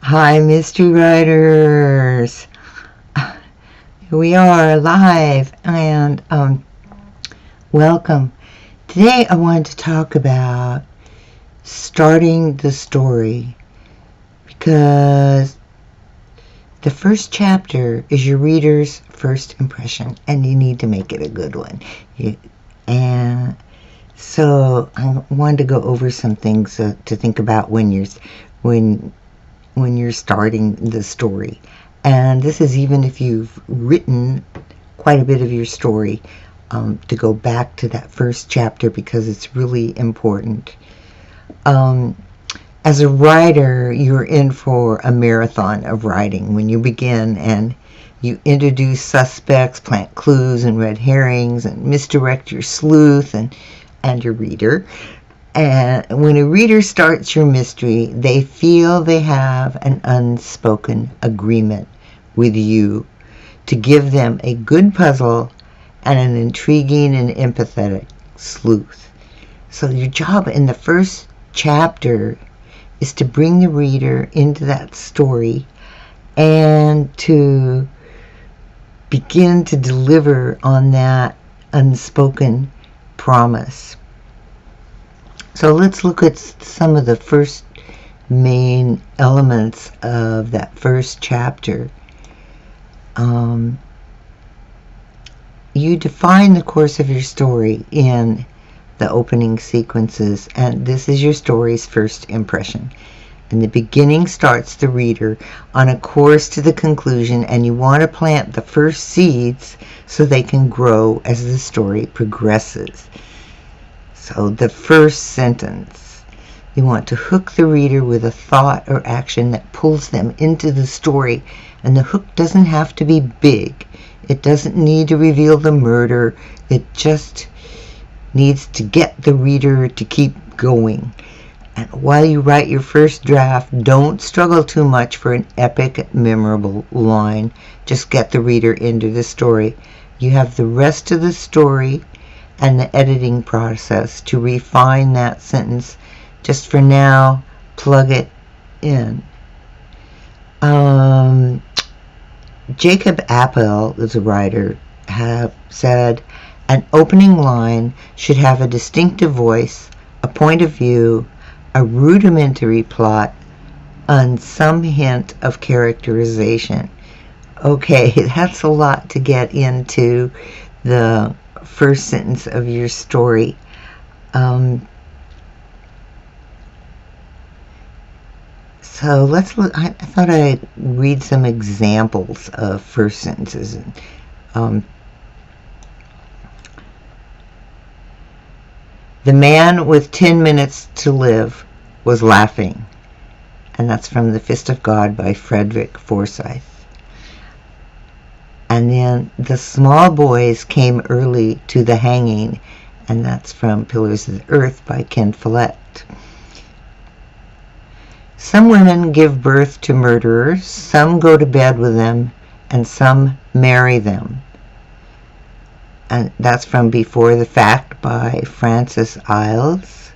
Hi, mystery writers. Here we are live, and welcome. Today I wanted to talk about starting the story, because the first chapter is your reader's first impression, and you need to make it a good one. And so I wanted to go over some things to think about when you're starting the story. And this is even if you've written quite a bit of your story, to go back to that first chapter, because it's really important. As a writer, you're in for a marathon of writing when you begin, and you introduce suspects, plant clues and red herrings, and misdirect your sleuth and your reader. And when a reader starts your mystery, they feel they have an unspoken agreement with you to give them a good puzzle and an intriguing and empathetic sleuth. So your job in the first chapter is to bring the reader into that story and to begin to deliver on that unspoken promise. So let's look at some of the first main elements of that first chapter. You define the course of your story in the opening sequences, and this is your story's first impression. And the beginning starts the reader on a course to the conclusion, and you want to plant the first seeds so they can grow as the story progresses. So the first sentence, you want to hook the reader with a thought or action that pulls them into the story. And the hook doesn't have to be big. It doesn't need to reveal the murder. It just needs to get the reader to keep going. And while you write your first draft, don't struggle too much for an epic, memorable line. Just get the reader into the story. You have the rest of the story and the editing process to refine that sentence. Just for now, plug it in. Jacob Appel, who's a writer, have said, an opening line should have a distinctive voice, a point of view, a rudimentary plot, and some hint of characterization. Okay, that's a lot to get into the first sentence of your story. So let's look. I thought I'd read some examples of first sentences. The man with 10 minutes to live was laughing. And that's from The Fist of God by Frederick Forsyth. And then the small boys came early to the hanging. And that's from Pillars of the Earth by Ken Follett. Some women give birth to murderers, some go to bed with them, and some marry them. And that's from Before the Fact by Francis Iles.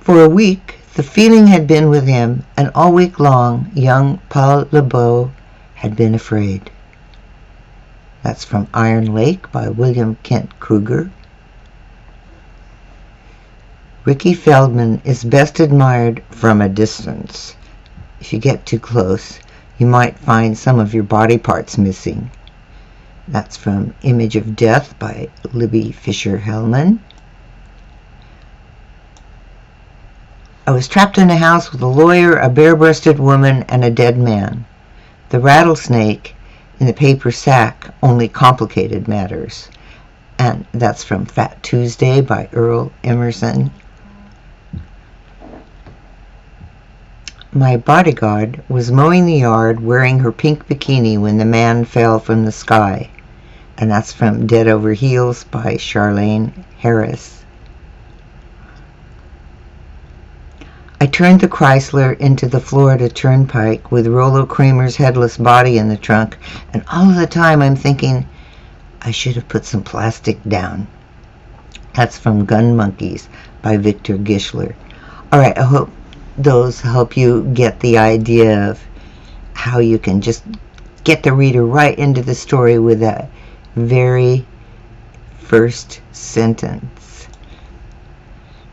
For a week, the feeling had been with him, and all week long, young Paul LeBeau had been afraid. That's from Iron Lake by William Kent Kruger. Ricky Feldman is best admired from a distance. If you get too close, you might find some of your body parts missing. That's from Image of Death by Libby Fisher-Hellman. I was trapped in a house with a lawyer, a bare-breasted woman, and a dead man. The rattlesnake in the paper sack only complicated matters. And that's from Fat Tuesday by Earl Emerson. My bodyguard was mowing the yard wearing her pink bikini when the man fell from the sky. And that's from Dead Over Heels by Charlene Harris. I turned the Chrysler into the Florida Turnpike with Rollo Kramer's headless body in the trunk, and all of the time I'm thinking, I should have put some plastic down. That's from Gun Monkeys by Victor Gischler. All right, I hope those help you get the idea of how you can just get the reader right into the story with that very first sentence.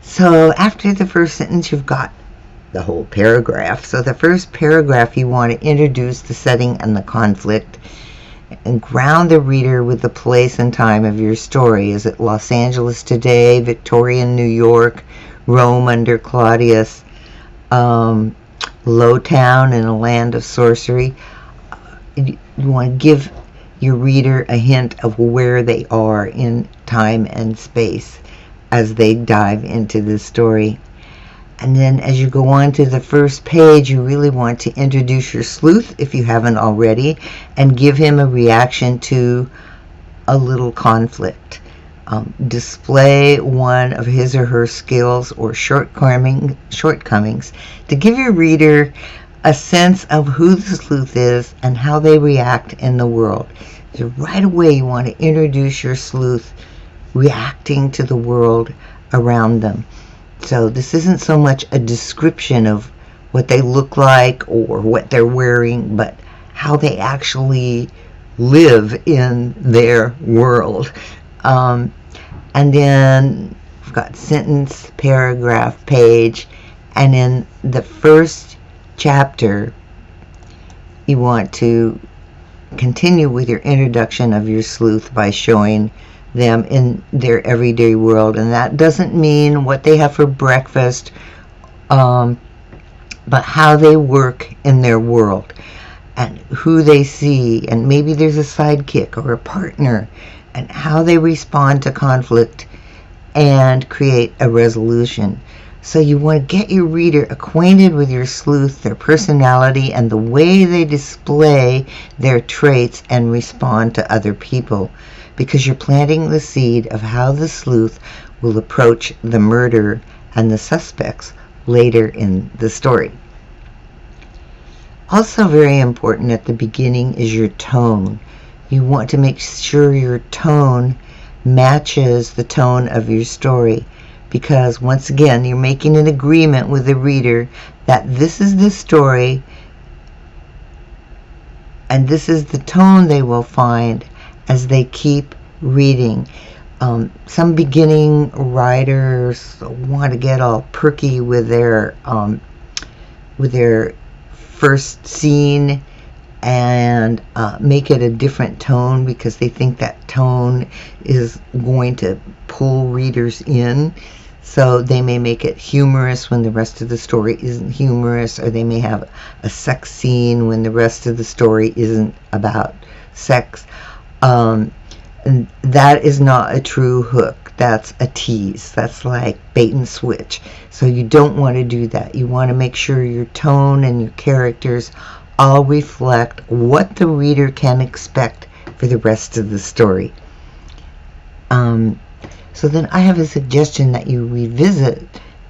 So after the first sentence, you've got the whole paragraph. So the first paragraph, you want to introduce the setting and the conflict and ground the reader with the place and time of your story. Is it Los Angeles today, Victorian New York, Rome under Claudius, Lowtown in a land of sorcery? You want to give your reader a hint of where they are in time and space as they dive into the story. And then as you go on to the first page, you really want to introduce your sleuth, if you haven't already, and give him a reaction to a little conflict. Display one of his or her skills or shortcomings to give your reader a sense of who the sleuth is and how they react in the world. So right away you want to introduce your sleuth reacting to the world around them. So this isn't so much a description of what they look like or what they're wearing, but how they actually live in their world. And then we've got sentence, paragraph, page, and in the first chapter you want to continue with your introduction of your sleuth by showing them in their everyday world. And that doesn't mean what they have for breakfast, but how they work in their world and who they see, and maybe there's a sidekick or a partner, and how they respond to conflict and create a resolution. So you want to get your reader acquainted with your sleuth, their personality, and the way they display their traits and respond to other people, because you're planting the seed of how the sleuth will approach the murder and the suspects later in the story. Also very important at the beginning is your tone. You want to make sure your tone matches the tone of your story, because once again you're making an agreement with the reader that this is the story and this is the tone they will find as they keep reading. Some beginning writers want to get all perky with their first scene and make it a different tone because they think that tone is going to pull readers in. So they may make it humorous when the rest of the story isn't humorous, or they may have a sex scene when the rest of the story isn't about sex. And that is not a true hook. That's a tease. That's like bait and switch. So you don't want to do that. You want to make sure your tone and your characters all reflect what the reader can expect for the rest of the story. So then I have a suggestion that you revisit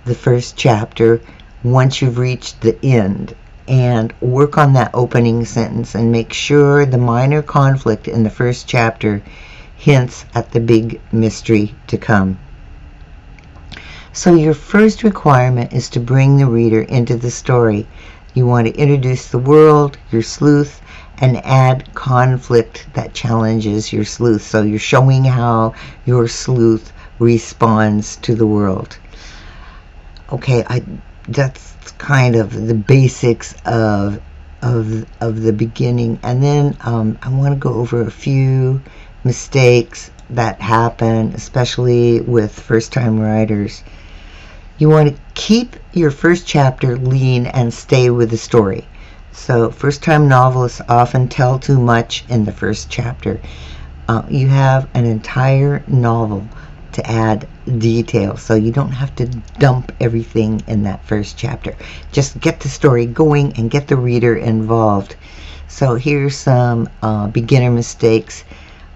the first chapter once you've reached the end and work on that opening sentence and make sure the minor conflict in the first chapter hints at the big mystery to come. So your first requirement is to bring the reader into the story. You want to introduce the world, your sleuth, and add conflict that challenges your sleuth. So you're showing how your sleuth responds to the world. Okay, that's kind of the basics of the beginning. And then I want to go over a few mistakes that happen, especially with first-time writers. You want to keep your first chapter lean and stay with the story. So first-time novelists often tell too much in the first chapter. You have an entire novel to add detail, so you don't have to dump everything in that first chapter. Just get the story going and get the reader involved. So here's some beginner mistakes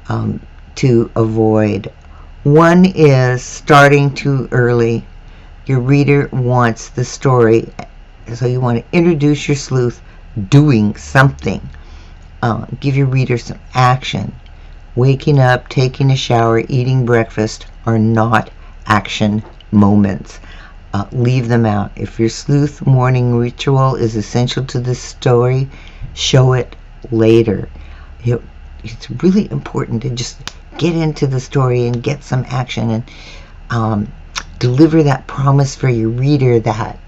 to avoid. One is starting too early. Your reader wants the story, so you want to introduce your sleuth doing something. Give your reader some action. Waking up, taking a shower, eating breakfast are not action moments. leave them out. If your sleuth morning ritual is essential to this story, show it later. It's really important to just get into the story and get some action and deliver that promise for your reader that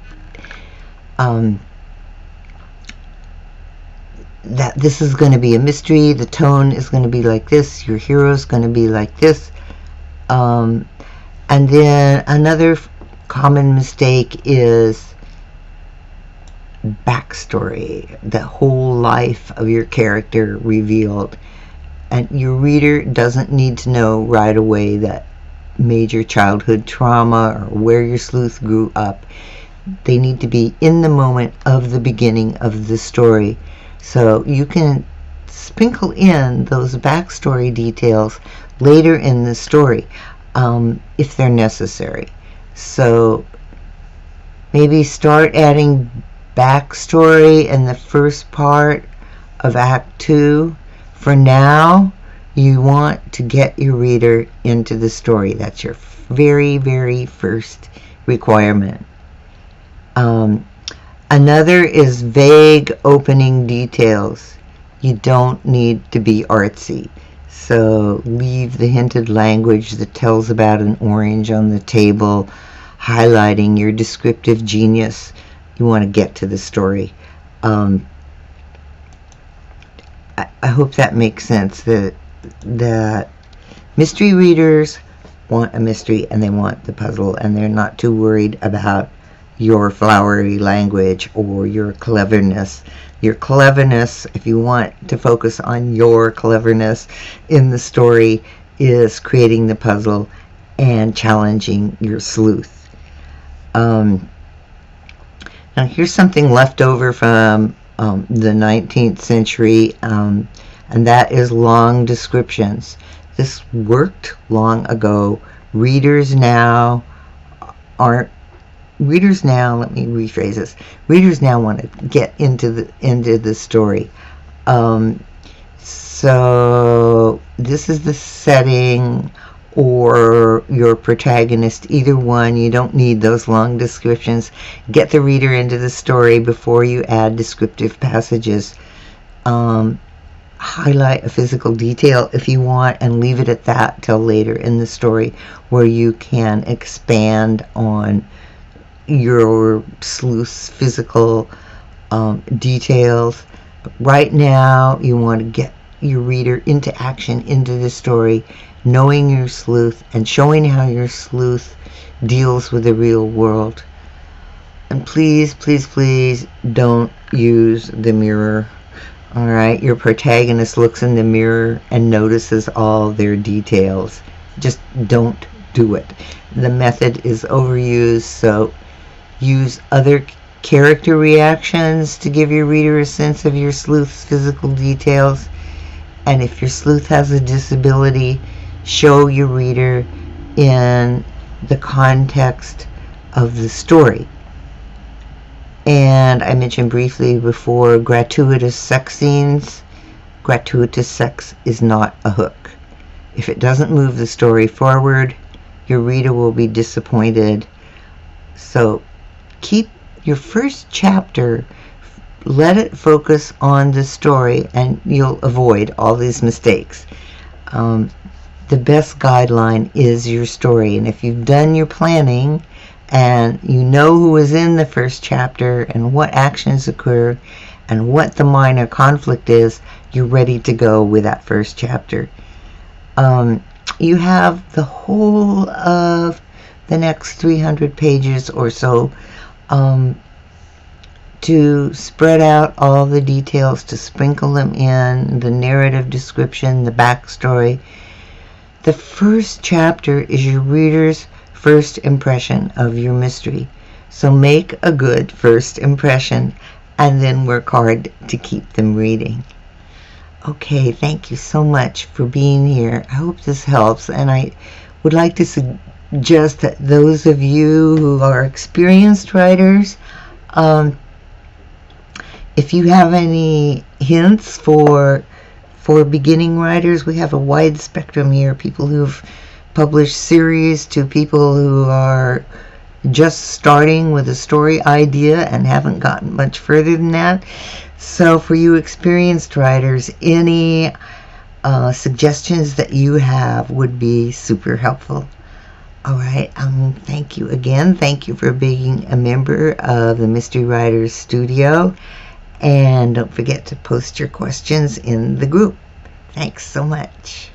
that this is going to be a mystery, the tone is going to be like this, your hero is going to be like this. And then another common mistake is backstory, the whole life of your character revealed. And your reader doesn't need to know right away that major childhood trauma or where your sleuth grew up. They need to be in the moment of the beginning of the story. So you can sprinkle in those backstory details later in the story if they're necessary. So maybe start adding backstory in the first part of Act 2. For now, you want to get your reader into the story. That's your very, very first requirement. Another is vague opening details. You don't need to be artsy. So leave the hinted language that tells about an orange on the table, highlighting your descriptive genius. You want to get to the story. I hope that makes sense, that mystery readers want a mystery and they want the puzzle, and they're not too worried about your flowery language or your cleverness. Your cleverness, if you want to focus on your cleverness in the story, is creating the puzzle and challenging your sleuth. Now here's something left over from the 19th century, and that is long descriptions. This worked long ago. Readers now, let me rephrase this. Readers now want to get into the story. So this is the setting or your protagonist, either one. You don't need those long descriptions. Get the reader into the story before you add descriptive passages. Highlight a physical detail if you want and leave it at that till later in the story, where you can expand on your sleuth's physical details. But right now you want to get your reader into action, into the story, knowing your sleuth and showing how your sleuth deals with the real world. And please, please, please don't use the mirror. Alright, your protagonist looks in the mirror and notices all their details. Just don't do it. The method is overused, so use other character reactions to give your reader a sense of your sleuth's physical details. And if your sleuth has a disability, show your reader in the context of the story. And I mentioned briefly before, gratuitous sex scenes. Gratuitous sex is not a hook. If it doesn't move the story forward, your reader will be disappointed. So keep your first chapter, let it focus on the story, and you'll avoid all these mistakes. The best guideline is your story, and if you've done your planning and you know who is in the first chapter and what actions occur and what the minor conflict is, you're ready to go with that first chapter. You have the whole of the next 300 pages or so to spread out all the details, to sprinkle them in, the narrative description, the backstory. The first chapter is your reader's first impression of your mystery. So make a good first impression and then work hard to keep them reading. Okay, thank you so much for being here. I hope this helps, and I would like to suggest that those of you who are experienced writers, if you have any hints for beginning writers, we have a wide spectrum here. People who've published series to people who are just starting with a story idea and haven't gotten much further than that. So for you experienced writers, any suggestions that you have would be super helpful. All right. Thank you again. Thank you for being a member of the Mystery Writers Studio. And don't forget to post your questions in the group. Thanks so much.